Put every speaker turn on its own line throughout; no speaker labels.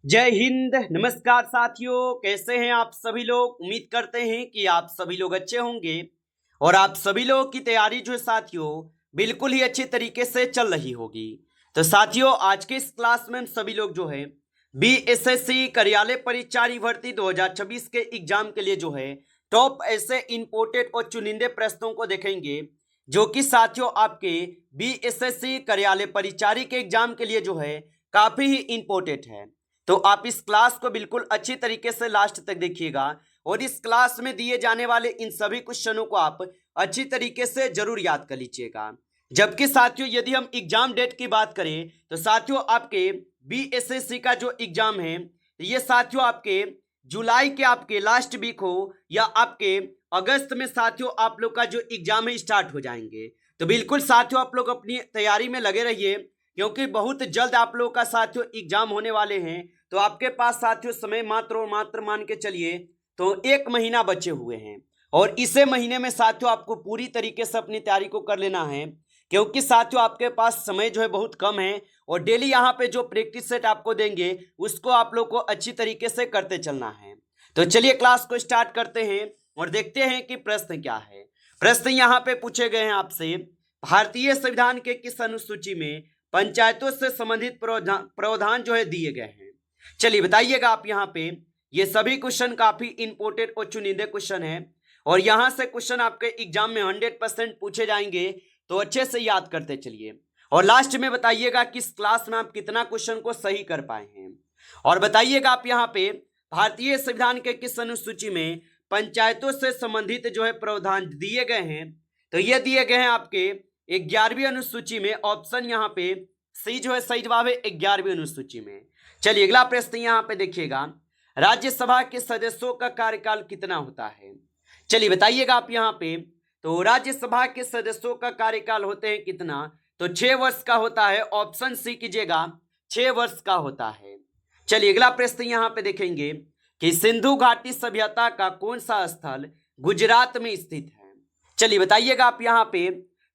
जय हिंद। नमस्कार साथियों, कैसे हैं आप सभी लोग। उम्मीद करते हैं कि आप सभी लोग अच्छे होंगे और आप सभी लोगों की तैयारी जो है साथियों बिल्कुल ही अच्छे तरीके से चल रही होगी। तो साथियों, आज के इस क्लास में हम सभी लोग जो है बीएसएससी कार्यालय परिचारी भर्ती 2026 के एग्जाम के लिए जो है टॉप ऐसे इंपोर्टेड और चुनिंदे प्रश्नों को देखेंगे जो कि साथियों आपके बीएसएससी कार्यालय परिचारी के एग्जाम के लिए जो है काफी ही इंपोर्टेंट है। तो आप इस क्लास को बिल्कुल अच्छी तरीके से लास्ट तक देखिएगा और इस क्लास में दिए जाने वाले इन सभी क्वेश्चनों को आप अच्छी तरीके से जरूर याद कर लीजिएगा। जबकि साथियों यदि हम एग्जाम डेट की बात करें तो साथियों आपके बीएसएससी का जो एग्जाम है ये साथियों आपके जुलाई के आपके लास्ट वीक हो या आपके अगस्त में साथियों आप लोग का जो एग्जाम है स्टार्ट हो जाएंगे। तो बिल्कुल साथियों आप लोग अपनी तैयारी में लगे रहिए क्योंकि बहुत जल्द आप लोगों का साथियों एग्जाम होने वाले हैं। तो आपके पास साथियों समय मात्र और मात्र मान के चलिए तो 1 महीना बचे हुए हैं और इसे महीने में साथियों आपको पूरी तरीके से अपनी तैयारी को कर लेना है क्योंकि साथियों आपके पास समय जो है बहुत कम है और डेली यहाँ पे जो प्रैक्टिस सेट आपको देंगे उसको आप लोग को अच्छी तरीके से करते चलना है। तो चलिए क्लास को स्टार्ट करते हैं और देखते हैं कि प्रश्न क्या है। प्रश्न यहाँ पे पूछे गए हैं आपसे, भारतीय संविधान के किस अनुसूची में पंचायतों से संबंधित प्रावधान जो है दिए गए हैं। चलिए बताइएगा आप। यहाँ पे ये सभी क्वेश्चन काफी इंपोर्टेंट और चुनिंदे क्वेश्चन है और यहाँ से क्वेश्चन आपके एग्जाम में 100% पूछे जाएंगे, तो अच्छे से याद करते चलिए और लास्ट में बताइएगा कि इस क्लास में आप कितना क्वेश्चन को सही कर पाए हैं। और बताइएगा आप यहाँ पे भारतीय संविधान के किस अनुसूची में पंचायतों से संबंधित जो है प्रावधान दिए गए हैं। तो ये दिए गए हैं आपके 11वीं अनुसूची में। ऑप्शन यहाँ पे सी जो है सही जवाब है 11वीं अनुसूची में। चलिए अगला प्रश्न यहाँ पे देखिएगा, राज्यसभा के सदस्यों का कार्यकाल कितना होता है। चलिए बताइएगा आप यहाँ पे। तो राज्यसभा के सदस्यों का कार्यकाल होते हैं कितना, तो 6 वर्ष का होता है। ऑप्शन सी कीजिएगा 6 वर्ष का होता है। चलिए अगला प्रश्न यहाँ पे देखेंगे कि सिंधु घाटी सभ्यता का कौन सा स्थल गुजरात में स्थित है। चलिए बताइएगा आप यहाँ पे।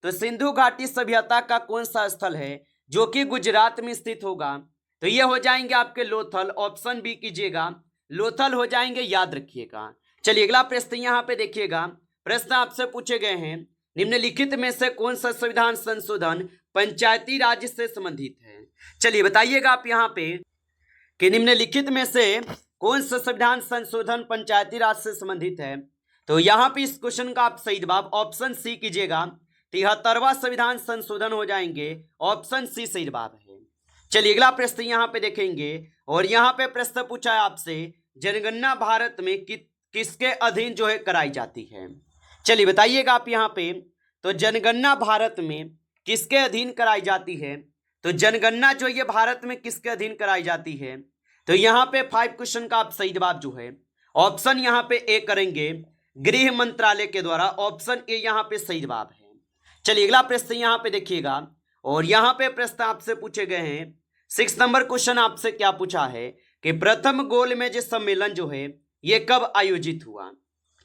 तो सिंधु घाटी सभ्यता का कौन सा स्थल है जो कि गुजरात में स्थित होगा, तो ये हो जाएंगे आपके लोथल। ऑप्शन बी कीजिएगा लोथल हो जाएंगे, याद रखिएगा। चलिए अगला प्रश्न यहाँ पे देखिएगा। प्रश्न आपसे पूछे गए हैं, निम्नलिखित में से कौन सा संविधान संशोधन पंचायती राज से संबंधित है। चलिए बताइएगा आप यहाँ पे कि निम्नलिखित में से कौन सा संविधान संशोधन पंचायती राज से संबंधित है। तो यहाँ पे इस क्वेश्चन का आप सही जवाब ऑप्शन सी कीजिएगा 73वां संविधान संशोधन हो जाएंगे। ऑप्शन सी सही जवाब है। चलिए अगला प्रश्न यहाँ पे देखेंगे और यहाँ पे प्रश्न पूछा है आपसे, जनगणना भारत में किसके अधीन जो है कराई जाती है। चलिए बताइएगा आप यहाँ पे। तो जनगणना भारत में किसके अधीन कराई जाती है। तो जनगणना जो ये भारत में किसके अधीन कराई जाती है, तो यहाँ पे 5 क्वेश्चन का आप सही जवाब जो है ऑप्शन यहाँ पे ए करेंगे, गृह मंत्रालय के द्वारा। ऑप्शन ए यहाँ पे सही जवाब है। चलिए अगला प्रश्न यहाँ पे देखिएगा और यहाँ पे प्रश्न आपसे पूछे गए हैं। 6 नंबर क्वेश्चन आपसे क्या पूछा है कि प्रथम गोलमेज सम्मेलन जो है ये कब आयोजित हुआ।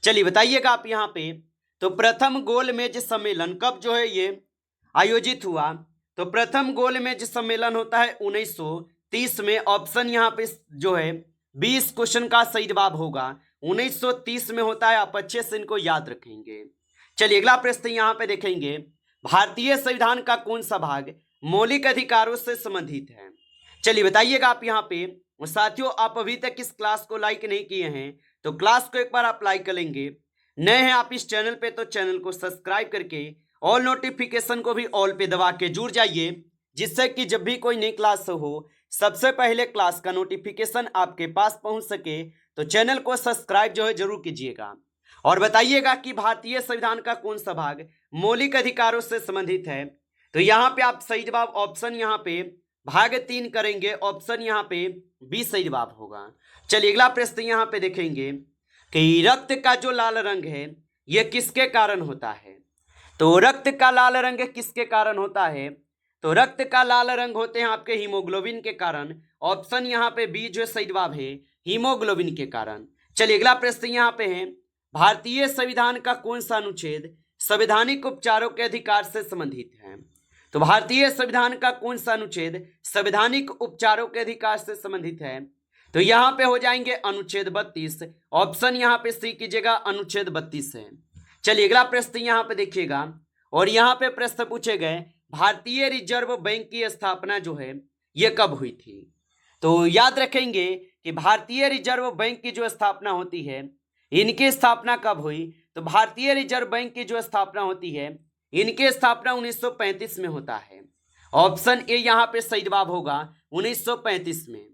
चलिए बताइएगा आप यहाँ पे। तो प्रथम गोलमेज सम्मेलन कब जो है ये आयोजित हुआ, तो प्रथम गोलमेज सम्मेलन होता है 1930 में। ऑप्शन यहाँ पे जो है 20 क्वेश्चन का सही जवाब होगा 1930 में होता है। आप अच्छे से इनको याद रखेंगे। चलिए अगला प्रश्न यहाँ पे देखेंगे, भारतीय संविधान का कौन सा भाग मौलिक अधिकारों से संबंधित है। चलिए बताइएगा आप यहाँ पे। और साथियों आप अभी तक इस क्लास को लाइक नहीं किए हैं तो क्लास को एक बार आप लाइक कर लेंगे। नए हैं आप इस चैनल पे तो चैनल को सब्सक्राइब करके ऑल नोटिफिकेशन को भी ऑल पे दबा के जुड़ जाइए, जिससे कि जब भी कोई नई क्लास हो सबसे पहले क्लास का नोटिफिकेशन आपके पास पहुंच सके। तो चैनल को सब्सक्राइब जो है जरूर कीजिएगा और बताइएगा कि भारतीय संविधान का कौन सा भाग मौलिक अधिकारों से संबंधित है। तो यहाँ पे आप सही जवाब ऑप्शन यहाँ पे भाग 3 करेंगे। ऑप्शन यहाँ पे बी सही जवाब होगा। चलिए अगला प्रश्न यहाँ पे देखेंगे कि रक्त का जो लाल रंग है यह किसके कारण होता है। तो रक्त का लाल रंग किसके कारण होता है, तो रक्त का लाल रंग होते हैं आपके हीमोग्लोबिन के कारण। ऑप्शन यहाँ पे बी जो सही जवाब है हीमोग्लोबिन के कारण। चलिए अगला प्रश्न यहाँ पे है, भारतीय संविधान का कौन सा अनुच्छेद संवैधानिक उपचारों के अधिकार से संबंधित है। तो भारतीय संविधान का कौन सा अनुच्छेद संवैधानिक उपचारों के अधिकार से संबंधित है। तो यहाँ पे हो जाएंगे अनुच्छेद 32। ऑप्शन यहाँ पे सी कीजिएगा, अनुच्छेद 32 है। चलिए अगला प्रश्न यहाँ पे देखिएगा, और यहाँ पे प्रश्न पूछे गए भारतीय रिजर्व बैंक की स्थापना जो है ये कब हुई थी। तो याद रखेंगे कि भारतीय रिजर्व बैंक की जो स्थापना होती है, इनकी स्थापना कब हुई। तो भारतीय रिजर्व बैंक की जो स्थापना होती है, इनकी स्थापना 1935 में होता है। ऑप्शन ए यहाँ पे सही जवाब होगा 1935 में।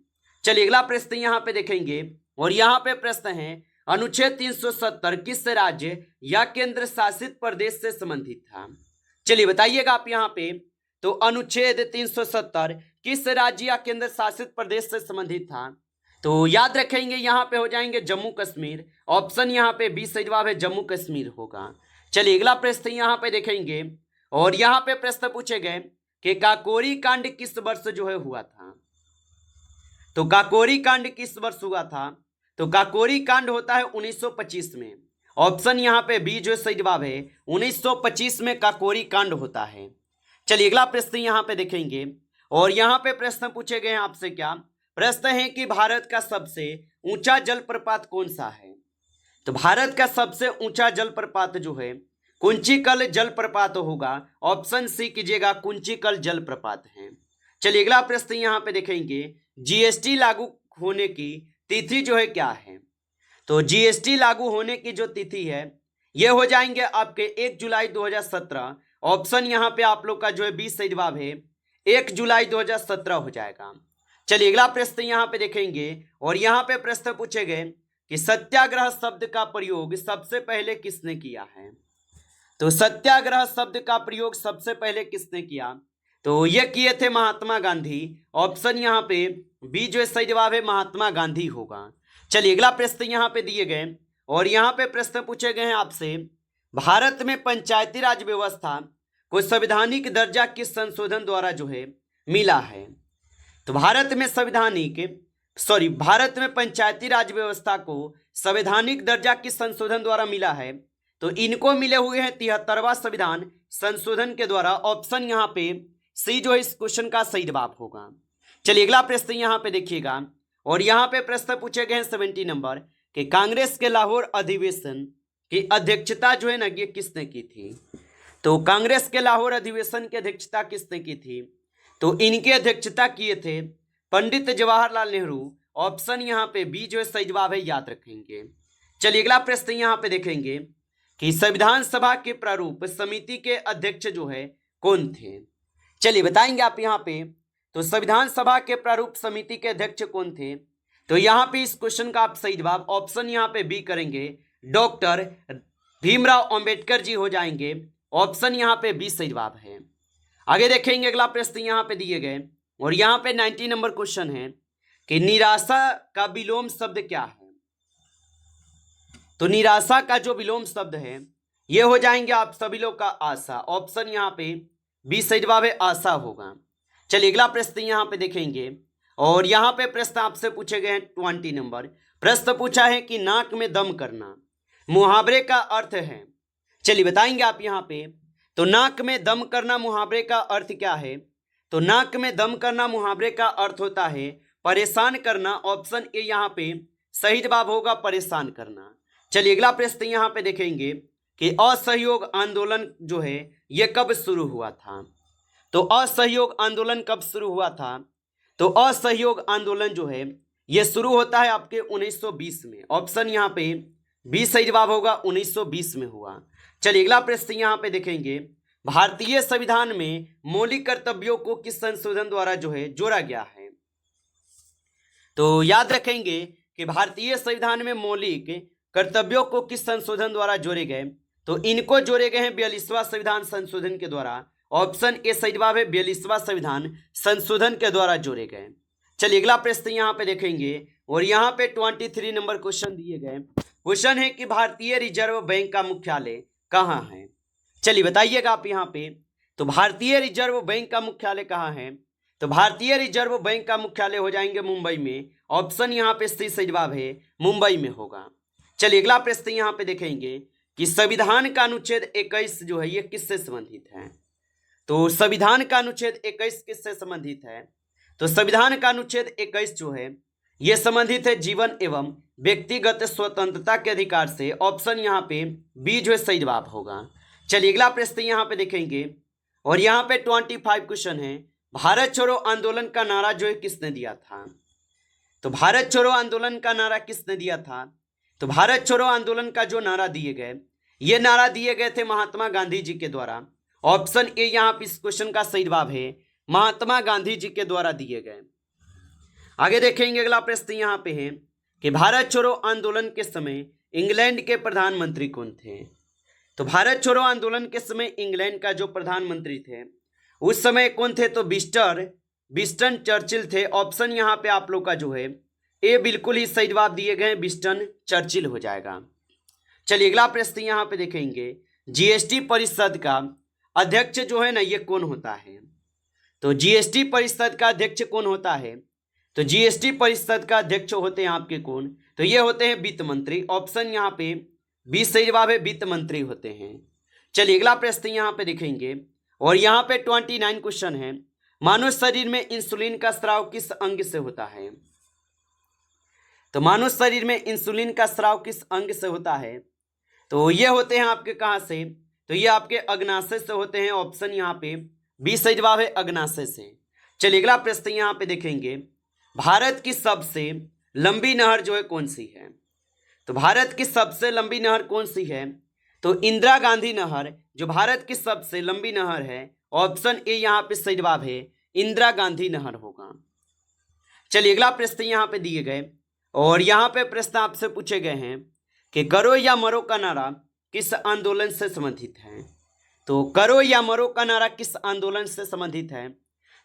चलिए अगला प्रश्न यहाँ पे देखेंगे, और यहाँ पे प्रश्न है अनुच्छेद 370 किस राज्य या केंद्र शासित प्रदेश से संबंधित था। चलिए बताइएगा आप यहाँ पे। तो अनुच्छेद 370 किस राज्य या केंद्र शासित प्रदेश से संबंधित था। तो याद रखेंगे यहाँ पे हो जाएंगे जम्मू कश्मीर। ऑप्शन यहाँ पे बी सही जवाब है, जम्मू कश्मीर होगा। चलिए अगला प्रश्न यहाँ पे देखेंगे, और यहाँ पे प्रश्न पूछे गए कि काकोरी कांड किस वर्ष जो है हुआ था। तो काकोरी कांड किस वर्ष हुआ था। तो काकोरी कांड होता है 1925 में। ऑप्शन यहाँ पे बी जो सही जवाब है, 1925 में काकोरी कांड होता है। चलिए अगला प्रश्न यहाँ पे देखेंगे, और यहाँ पे प्रश्न पूछे गए हैं आपसे। क्या प्रश्न है कि भारत का सबसे ऊंचा जलप्रपात कौन सा है। तो भारत का सबसे ऊंचा जलप्रपात जो है कुंचिकल जलप्रपात होगा। ऑप्शन सी कीजिएगा, कुंचिकल जलप्रपात है। चलिए अगला प्रश्न यहाँ पे देखेंगे, जीएसटी लागू होने की तिथि जो है क्या है। तो जीएसटी लागू होने की जो तिथि है ये हो जाएंगे आपके 1 जुलाई 2017। ऑप्शन यहाँ पे आप लोग का जो है 20 सही जवाब है, 1 जुलाई 2017 हो जाएगा। चलिए अगला प्रश्न यहाँ पे देखेंगे, और यहाँ पे प्रश्न पूछे गए कि सत्याग्रह शब्द का प्रयोग सबसे पहले किसने किया है। तो सत्याग्रह शब्द का प्रयोग सबसे पहले किसने किया। तो ये किए थे महात्मा गांधी। ऑप्शन यहाँ पे बी जो सही जवाब है, महात्मा गांधी होगा। चलिए अगला प्रश्न यहाँ पे दिए गए, और यहाँ पे प्रश्न पूछे गए हैं आपसे, भारत में पंचायती राज व्यवस्था को संवैधानिक दर्जा किस संशोधन द्वारा जो है मिला है। तो भारत में पंचायती राज व्यवस्था को संवैधानिक दर्जा किस संशोधन द्वारा मिला है। तो इनको मिले हुए हैं 73वां संविधान संशोधन के द्वारा। ऑप्शन यहाँ पे सी जो है इस क्वेश्चन का सही जवाब होगा। चलिए अगला प्रश्न यहाँ पे देखिएगा, और यहाँ पे प्रश्न पूछे गए हैं 70 नंबर कि कांग्रेस के लाहौर अधिवेशन की अध्यक्षता जो है ना ये किसने की थी। तो कांग्रेस के लाहौर अधिवेशन की अध्यक्षता किसने की थी। तो इनकी अध्यक्षता किए थे पंडित जवाहरलाल नेहरू। ऑप्शन यहाँ पे बी जो है सही जवाब है, याद रखेंगे। चलिए अगला प्रश्न यहाँ पे देखेंगे कि संविधान सभा के प्रारूप समिति के अध्यक्ष जो है कौन थे। चलिए बताएंगे आप यहाँ पे। तो संविधान सभा के प्रारूप समिति के अध्यक्ष कौन थे। तो यहाँ पे इस क्वेश्चन का आप सही जवाब ऑप्शन यहाँ पे बी करेंगे, डॉक्टर भीमराव अंबेडकर जी हो जाएंगे। ऑप्शन यहाँ पे बी सही जवाब है। आगे देखेंगे अगला प्रश्न यहाँ पे दिए गए, और यहाँ पे 90 नंबर क्वेश्चन है कि निराशा का विलोम शब्द क्या है। तो निराशा का जो विलोम शब्द है ये हो जाएंगे आप सभी लोग का आशा। ऑप्शन यहाँ पे बी सही जवाब है, आशा होगा। चलिए अगला प्रश्न यहाँ पे देखेंगे, और यहाँ पे प्रश्न आपसे पूछे गए हैं 20 नंबर। प्रश्न पूछा है कि नाक में दम करना मुहावरे का अर्थ है। चलिए बताएंगे आप यहाँ पे। तो नाक में दम करना मुहावरे का अर्थ क्या है। तो नाक में दम करना मुहावरे का अर्थ होता है परेशान करना। ऑप्शन ए यहाँ पे सही जवाब होगा, परेशान करना। चलिए अगला प्रश्न यहाँ पे देखेंगे कि असहयोग आंदोलन जो है ये कब शुरू हुआ था। तो असहयोग आंदोलन कब शुरू हुआ था। तो असहयोग आंदोलन जो है ये शुरू होता है आपके 1920 में। ऑप्शन यहाँ पे बी सही जवाब होगा, 1920 में हुआ। चलिए अगला प्रश्न यहाँ पे देखेंगे, भारतीय संविधान में मौलिक कर्तव्यों को किस संशोधन द्वारा जो है जोड़ा गया है। तो याद रखेंगे कि भारतीय संविधान में मौलिक कर्तव्यों को किस संशोधन द्वारा जोड़े गए। तो इनको जोड़े गए हैं 42वां संविधान संशोधन के द्वारा। ऑप्शन ए सही जवाब है, 42वां संविधान संशोधन के द्वारा जोड़े गए। चलिए अगला प्रश्न यहाँ पे देखेंगे, और यहाँ पे 23 नंबर क्वेश्चन दिए गए। क्वेश्चन है कि भारतीय रिजर्व बैंक का मुख्यालय कहाँ है। चलिए बताइएगा आप यहाँ पे। तो भारतीय रिजर्व बैंक का मुख्यालय कहाँ है। तो भारतीय रिजर्व बैंक का मुख्यालय हो जाएंगे मुंबई में। ऑप्शन यहाँ पे सी सही जवाब है, मुंबई में होगा। चलिए अगला प्रश्न यहाँ पे देखेंगे कि संविधान का अनुच्छेद 21 जो है ये किससे संबंधित है। तो संविधान का अनुच्छेद 21 किससे संबंधित है। तो संविधान का अनुच्छेद 21 जो है ये संबंधित है जीवन एवं व्यक्तिगत स्वतंत्रता के अधिकार से। ऑप्शन यहाँ पे बी जो है सही जवाब होगा। चलिए अगला प्रश्न यहाँ पे देखेंगे और यहाँ पे 25 क्वेश्चन है। भारत छोड़ो आंदोलन का नारा जो है किसने दिया था? तो भारत छोड़ो आंदोलन का नारा किसने दिया था? तो भारत छोड़ो आंदोलन का जो नारा दिए गए, ये नारा दिए गए थे महात्मा गांधी जी के द्वारा। ऑप्शन ए यहाँ पे इस क्वेश्चन का सही जवाब है, महात्मा गांधी जी के द्वारा दिए गए। आगे देखेंगे अगला प्रश्न यहाँ पे है कि भारत छोड़ो आंदोलन के समय इंग्लैंड के प्रधानमंत्री कौन थे? तो भारत छोड़ो आंदोलन के समय इंग्लैंड का जो प्रधानमंत्री थे उस समय कौन थे? तो विंस्टन चर्चिल थे। ऑप्शन यहाँ पे आप लोग का जो है ए बिल्कुल ही सही जवाब दिए गए, विंस्टन चर्चिल हो जाएगा। चलिए अगला प्रश्न यहाँ पे देखेंगे, जीएसटी परिषद का अध्यक्ष जो है ना ये कौन होता है? तो जीएसटी परिषद का अध्यक्ष कौन होता है? तो जीएसटी परिषद का अध्यक्ष होते हैं आपके कौन? तो ये होते हैं वित्त मंत्री। ऑप्शन यहाँ पे बी सही जवाब है, वित्त मंत्री होते हैं। चलिए अगला प्रश्न यहाँ पे देखेंगे और यहाँ पे 29 क्वेश्चन है। मानव शरीर में इंसुलिन का स्राव किस अंग से होता है? तो मानव शरीर में इंसुलिन का स्राव किस अंग से होता है? तो ये होते हैं आपके कहाँ से? तो ये आपके अग्नाशय से होते हैं। ऑप्शन यहाँ पे बी सही जवाब है, अग्नाशय से। चलिए अगला प्रश्न यहाँ पे देखेंगे, भारत की सबसे लंबी नहर जो है कौन सी है? तो भारत की सबसे लंबी नहर कौन सी है? तो इंदिरा गांधी नहर जो भारत की सबसे लंबी नहर है। ऑप्शन ए यहाँ पे सही जवाब है, इंदिरा गांधी नहर होगा। चलिए अगला प्रश्न यहाँ पे दिए गए और यहाँ पे प्रश्न आपसे पूछे गए हैं कि करो या मरो का नारा किस आंदोलन से संबंधित है? तो करो या मरो का नारा किस आंदोलन से संबंधित है?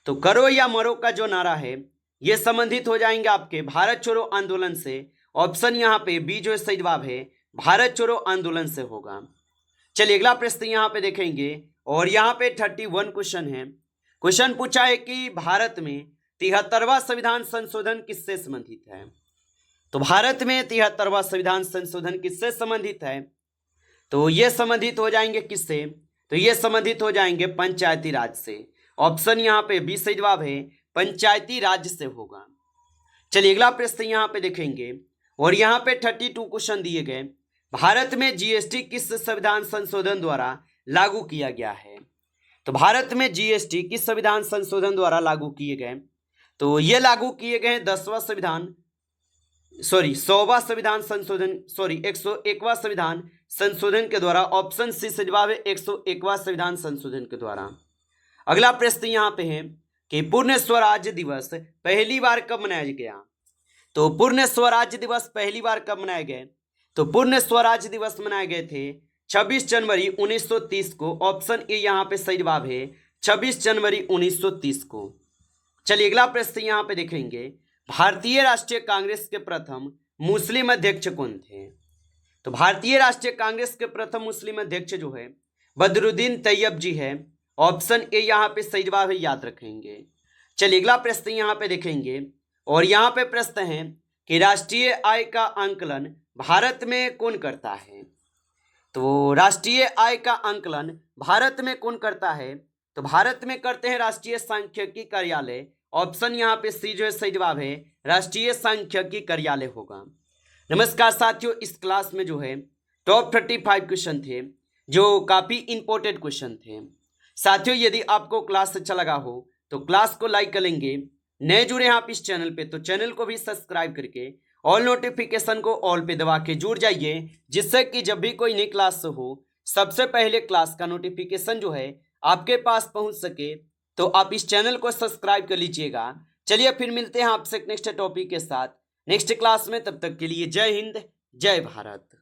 तो करो या मरो का जो नारा है ये संबंधित हो जाएंगे आपके भारत छोड़ो आंदोलन से। ऑप्शन यहाँ पे बी जो सही जवाब है, भारत छोड़ो आंदोलन से होगा। चलिए अगला प्रश्न यहाँ पे देखेंगे और यहाँ पे 31 क्वेश्चन है। क्वेश्चन पूछा है कि भारत में 73वां संविधान संशोधन किससे संबंधित है? तो भारत में 73वां संविधान संशोधन किससे संबंधित है? तो ये संबंधित हो जाएंगे किससे? तो ये संबंधित हो जाएंगे पंचायती राज से। ऑप्शन यहाँ पे बी सही जवाब है, पंचायती राज से होगा। चलिए अगला प्रश्न यहाँ पे देखेंगे और यहाँ पे 32 क्वेश्चन दिए गए। भारत में जीएसटी किस संविधान संशोधन द्वारा लागू किया गया है? तो भारत में जीएसटी किस संविधान संशोधन द्वारा लागू किए गए? तो ये लागू किए गए 100वां संविधान संशोधन 101वां संविधान संशोधन के द्वारा। ऑप्शन सी से जवाब है, 101वां संविधान संशोधन के द्वारा। अगला प्रश्न यहाँ पे है कि पूर्ण स्वराज दिवस पहली बार कब मनाया गया? तो पूर्ण स्वराज दिवस पहली बार कब मनाए गए? तो पूर्ण स्वराज दिवस मनाए गए थे 26 जनवरी 1930 को। ऑप्शन ए यहाँ पे सही जवाब है, 26 जनवरी 1930 को। चलिए अगला प्रश्न यहाँ पे देखेंगे, भारतीय राष्ट्रीय कांग्रेस के प्रथम मुस्लिम अध्यक्ष कौन थे? तो भारतीय राष्ट्रीय कांग्रेस के प्रथम मुस्लिम अध्यक्ष जो है बदरुद्दीन तैयब जी है। ऑप्शन ए यहाँ पे सही जवाब है, याद रखेंगे। चलिए अगला प्रश्न यहाँ पे देखेंगे और यहाँ पे प्रश्न है कि राष्ट्रीय आय का आंकलन भारत में कौन करता है? तो राष्ट्रीय आय का आंकलन भारत में कौन करता है? तो भारत में करते हैं राष्ट्रीय सांख्यिकी कार्यालय। ऑप्शन यहाँ पे सी जो है सही जवाब है, राष्ट्रीय सांख्यिकी कार्यालय होगा। नमस्कार साथियों, इस क्लास में जो है टॉप 35 क्वेश्चन थे जो काफ़ी इंपॉर्टेंट क्वेश्चन थे। साथियों यदि आपको क्लास अच्छा लगा हो तो क्लास को लाइक करेंगे। नए जुड़े हैं आप इस चैनल पे तो चैनल को भी सब्सक्राइब करके ऑल नोटिफिकेशन को ऑल पे दबा के जुड़ जाइए, जिससे कि जब भी कोई नई क्लास हो सबसे पहले क्लास का नोटिफिकेशन जो है आपके पास पहुंच सके। तो आप इस चैनल को सब्सक्राइब कर लीजिएगा। चलिए फिर मिलते हैं आपसे नेक्स्ट टॉपिक के साथ नेक्स्ट क्लास में। तब तक के लिए जय हिंद, जय भारत।